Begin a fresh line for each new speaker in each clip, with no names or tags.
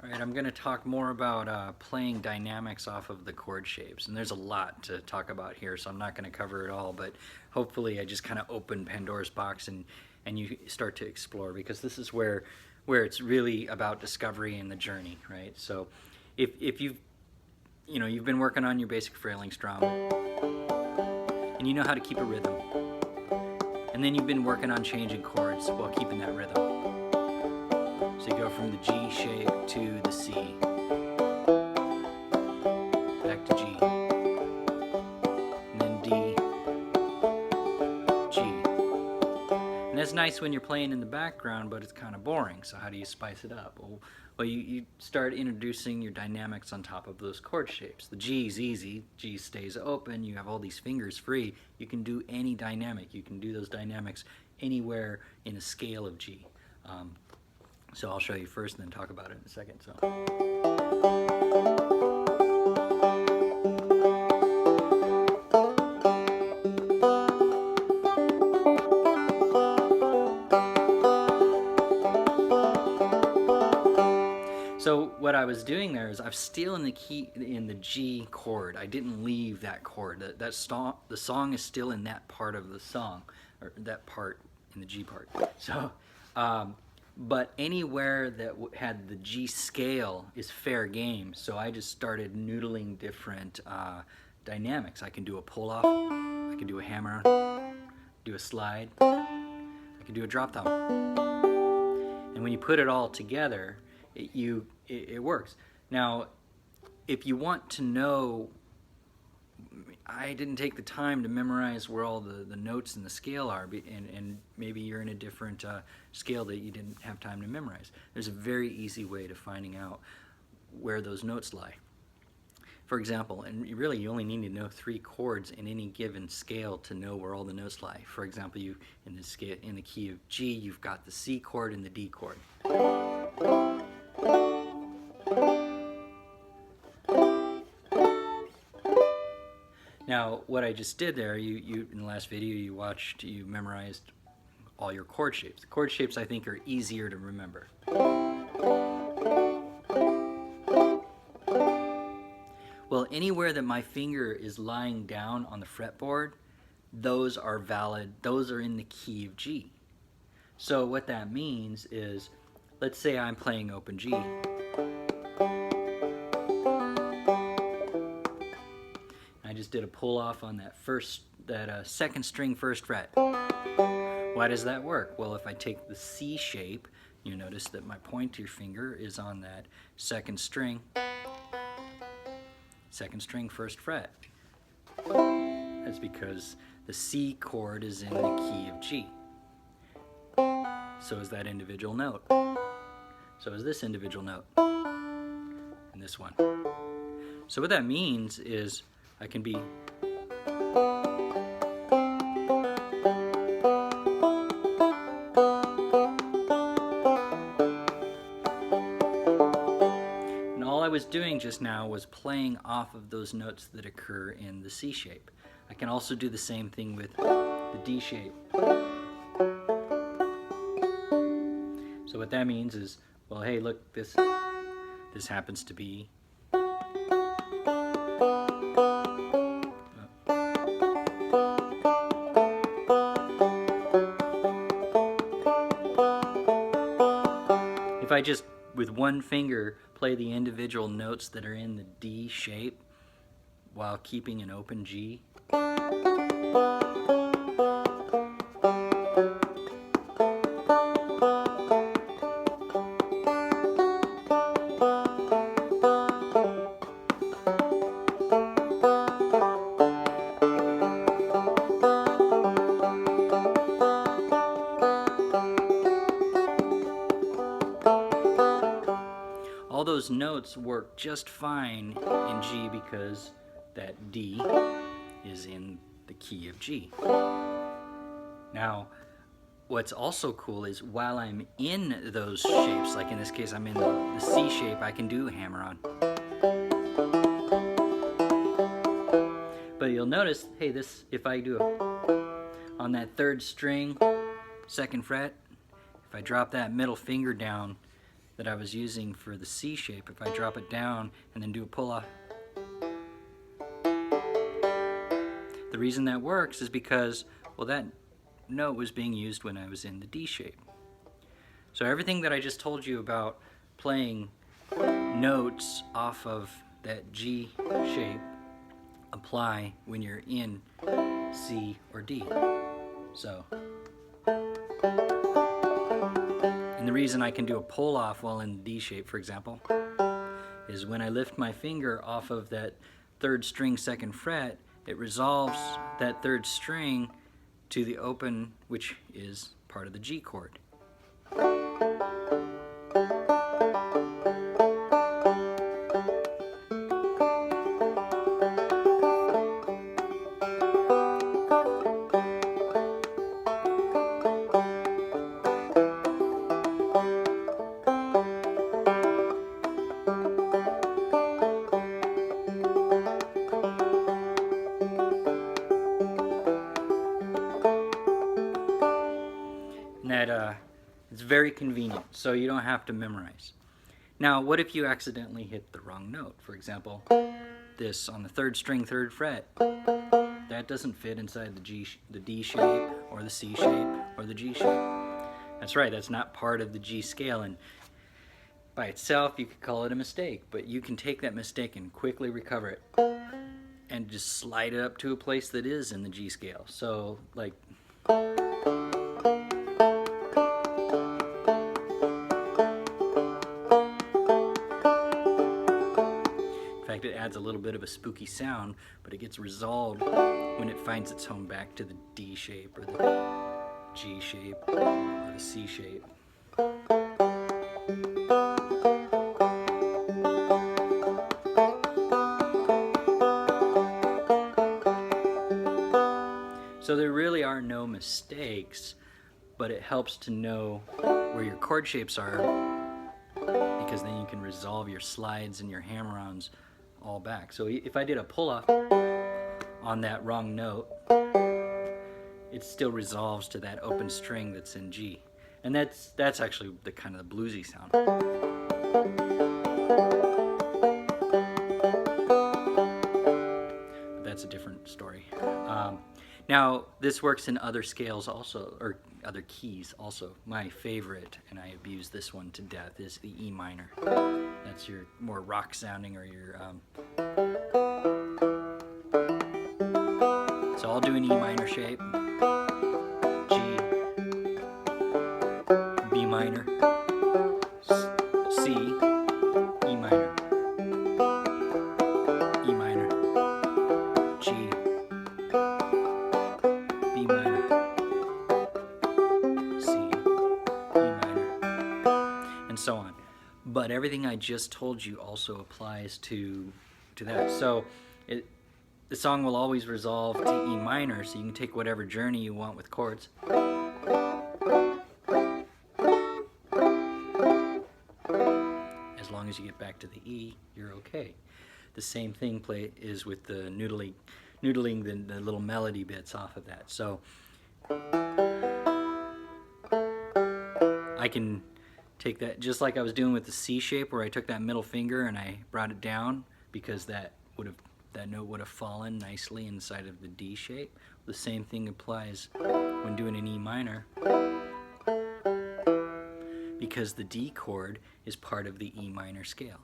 Alright, I'm going to talk more about playing dynamics off of the chord shapes, and there's a lot to talk about here, so I'm not going to cover it all, but hopefully I just kind of open Pandora's box and you start to explore, because this is where it's really about discovery and the journey, right? So if you've been working on your basic frailing strum, and you know how to keep a rhythm, and then you've been working on changing chords while keeping that rhythm. So you go from the G shape to the C, back to G, and then D, G. And that's nice when you're playing in the background, but it's kind of boring. So how do you spice it up? Well, you start introducing your dynamics on top of those chord shapes. The G's easy, G stays open, you have all these fingers free. You can do any dynamic. You can do those dynamics anywhere in a scale of G. So I'll show you first and then talk about it in a second. So what I was doing there is I'm still in the G chord. I didn't leave that chord. The song is still in that part of the song, or that part in the G part. So. But anywhere that had the G scale is fair game, so I just started noodling different dynamics. I can do a pull-off, I can do a hammer, do a slide, I can do a drop thumb. And when you put it all together, it works. Now, if you want to know, I didn't take the time to memorize where all the notes in the scale are, and maybe you're in a different scale that you didn't have time to memorize. There's a very easy way to finding out where those notes lie. For example, and really you only need to know 3 chords in any given scale to know where all the notes lie. For example, in the key of G, you've got the C chord and the D chord. Now, what I just did there, you in the last video you memorized all your chord shapes. The chord shapes, I think, are easier to remember. Well, anywhere that my finger is lying down on the fretboard, those are valid, those are in the key of G. So what that means is, let's say I'm playing open G. I just did a pull off on that second string first fret. Why does that work? Well, if I take the C shape, you notice that my pointer finger is on that second string first fret. That's because the C chord is in the key of G. So is that individual note. So is this individual note. And this one. So what that means is I can be and all I was doing just now was playing off of those notes that occur in the C shape. I can also do the same thing with the D shape. So what that means is, well, hey, look, this happens to be if I just, with one finger, play the individual notes that are in the D shape while keeping an open G. All those notes work just fine in G because that D is in the key of G. Now, what's also cool is while I'm in those shapes, like in this case I'm in the C shape, I can do a hammer on. But you'll notice, hey, if I do on that third string, second fret, if I drop that middle finger down, that I was using for the C shape, if I drop it down and then do a pull off, the reason that works is because, well, that note was being used when I was in the D shape. So everything that I just told you about playing notes off of that G shape apply when you're in C or D. So, and the reason I can do a pull off while in D shape, for example, is when I lift my finger off of that 3rd string 2nd fret, it resolves that 3rd string to the open, which is part of the G chord. And that it's very convenient, so you don't have to memorize. Now, what if you accidentally hit the wrong note? For example, this on the 3rd string 3rd fret. That doesn't fit inside the D shape or the C shape or the G shape. That's right, that's not part of the G scale, and by itself you could call it a mistake, but you can take that mistake and quickly recover it and just slide it up to a place that is in the G scale. So, like, it adds a little bit of a spooky sound, but it gets resolved when it finds its home back to the D shape or the G shape or the C shape. So there really are no mistakes, but it helps to know where your chord shapes are, because then you can resolve your slides and your hammer-ons all back. So if I did a pull-off on that wrong note, it still resolves to that open string that's in G. And that's actually the kind of the bluesy sound. But that's a different story. Now, this works in other scales also, or other keys also. My favorite, and I abuse this one to death, is the E minor. That's your more rock sounding, or your so I'll do an E minor shape, G, B minor, C, E minor, E minor, G, B minor, C, E minor, and so on. But everything I just told you also applies to that. So the song will always resolve to E minor, so you can take whatever journey you want with chords. As long as you get back to the E, you're okay. The same thing is with the noodling the little melody bits off of that. So I can take that just like I was doing with the C shape, where I took that middle finger and I brought it down, because that note would have fallen nicely inside of the D shape. The same thing applies when doing an E minor, because the D chord is part of the E minor scale.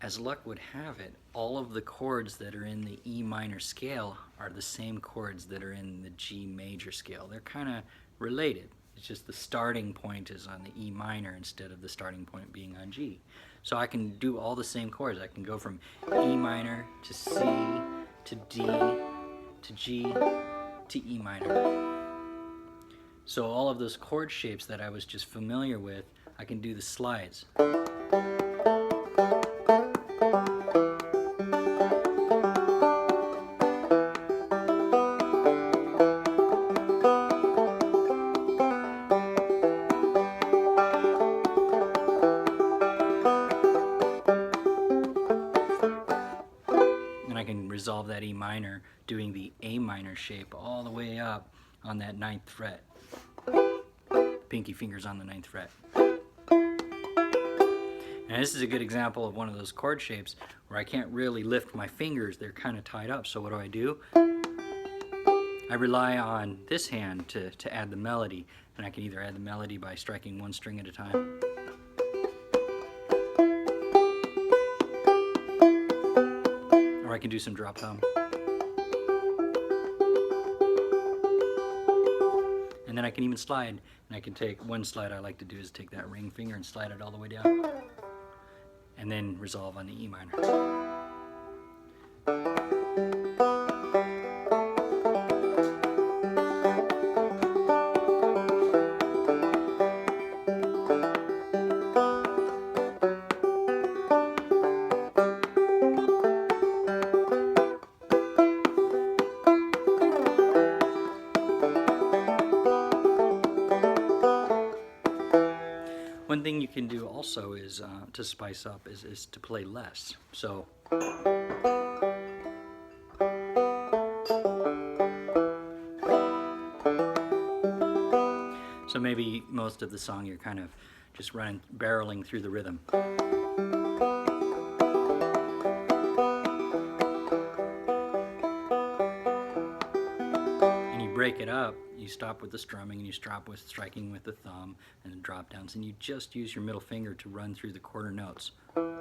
As luck would have it, all of the chords that are in the E minor scale are the same chords that are in the G major scale. They're kind of related. It's just the starting point is on the E minor instead of the starting point being on G. So I can do all the same chords. I can go from E minor to C to D to G to E minor. So all of those chord shapes that I was just familiar with, I can do the slides. Resolve that E minor doing the A minor shape all the way up on that 9th fret. Pinky fingers on the 9th fret. And this is a good example of one of those chord shapes where I can't really lift my fingers. They're kind of tied up. So what do? I rely on this hand to add the melody. And I can either add the melody by striking one string at a time, or I can do some drop thumb. And then I can even slide. And I can take one slide I like to do is take that ring finger and slide it all the way down. And then resolve on the E minor. One thing you can do also is to spice up is to play less. So maybe most of the song you're kind of just barreling through the rhythm. And you break it up. You stop with the strumming and you stop with striking with the thumb and the drop downs, and you just use your middle finger to run through the quarter notes. And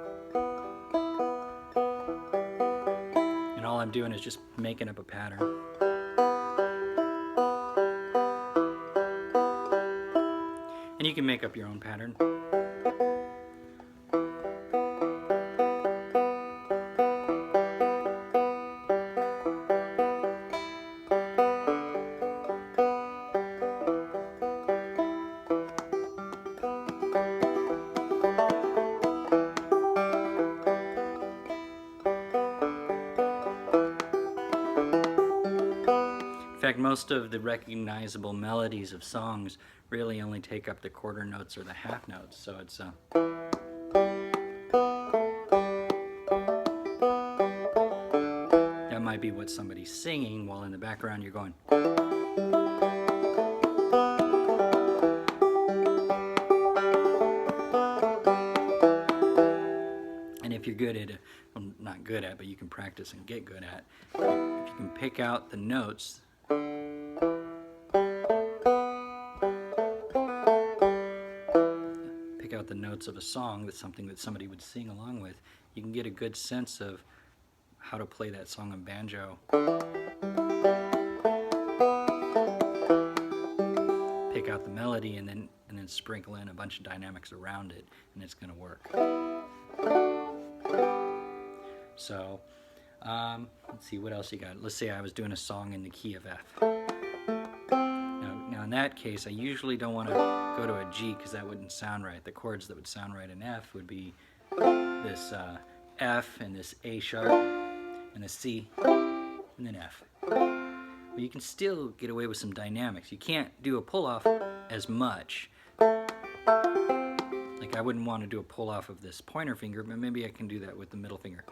all I'm doing is just making up a pattern. And you can make up your own pattern. In fact, most of the recognizable melodies of songs really only take up the quarter notes or the half notes, so it's that might be what somebody's singing while in the background you're going. And if you're good at it, well, not good at, but you can practice and get good at, if you can pick out the notes, of a song, that's something that somebody would sing along with, you can get a good sense of how to play that song on banjo. Pick out the melody and then sprinkle in a bunch of dynamics around it, and it's going to work. So let's see what else you got. Let's say I was doing a song in the key of F. Now in that case, I usually don't want to go to a G because that wouldn't sound right. The chords that would sound right in F would be this F and this A sharp and a C and then F. But you can still get away with some dynamics. You can't do a pull-off as much. Like I wouldn't want to do a pull-off of this pointer finger, but maybe I can do that with the middle finger.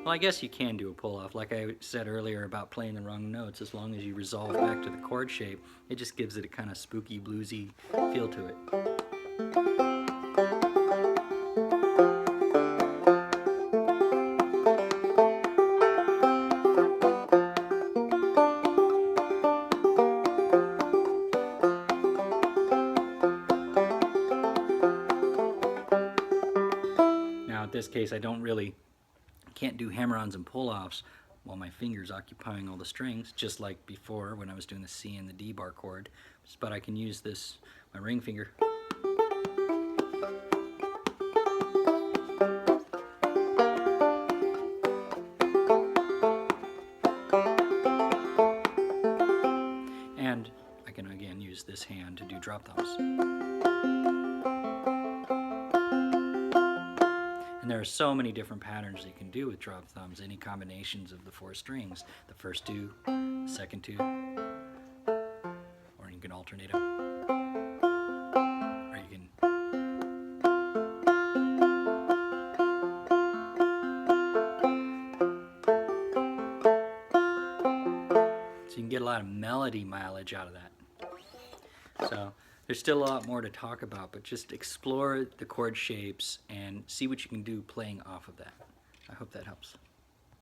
Well, I guess you can do a pull-off. Like I said earlier about playing the wrong notes, as long as you resolve back to the chord shape, it just gives it a kind of spooky, bluesy feel to it. Now, in this case, I can't do hammer-ons and pull-offs while my finger's occupying all the strings, just like before when I was doing the C and the D bar chord. But I can use my ring finger. And I can again use this hand to do drop thumbs. And there are so many different patterns you can do with drop thumbs, any combinations of the 4 strings, the first 2, second 2, or you can alternate them, or you can you can get a lot of melody mileage out of that. So there's still a lot more to talk about, but just explore the chord shapes and see what you can do playing off of that. I hope that helps.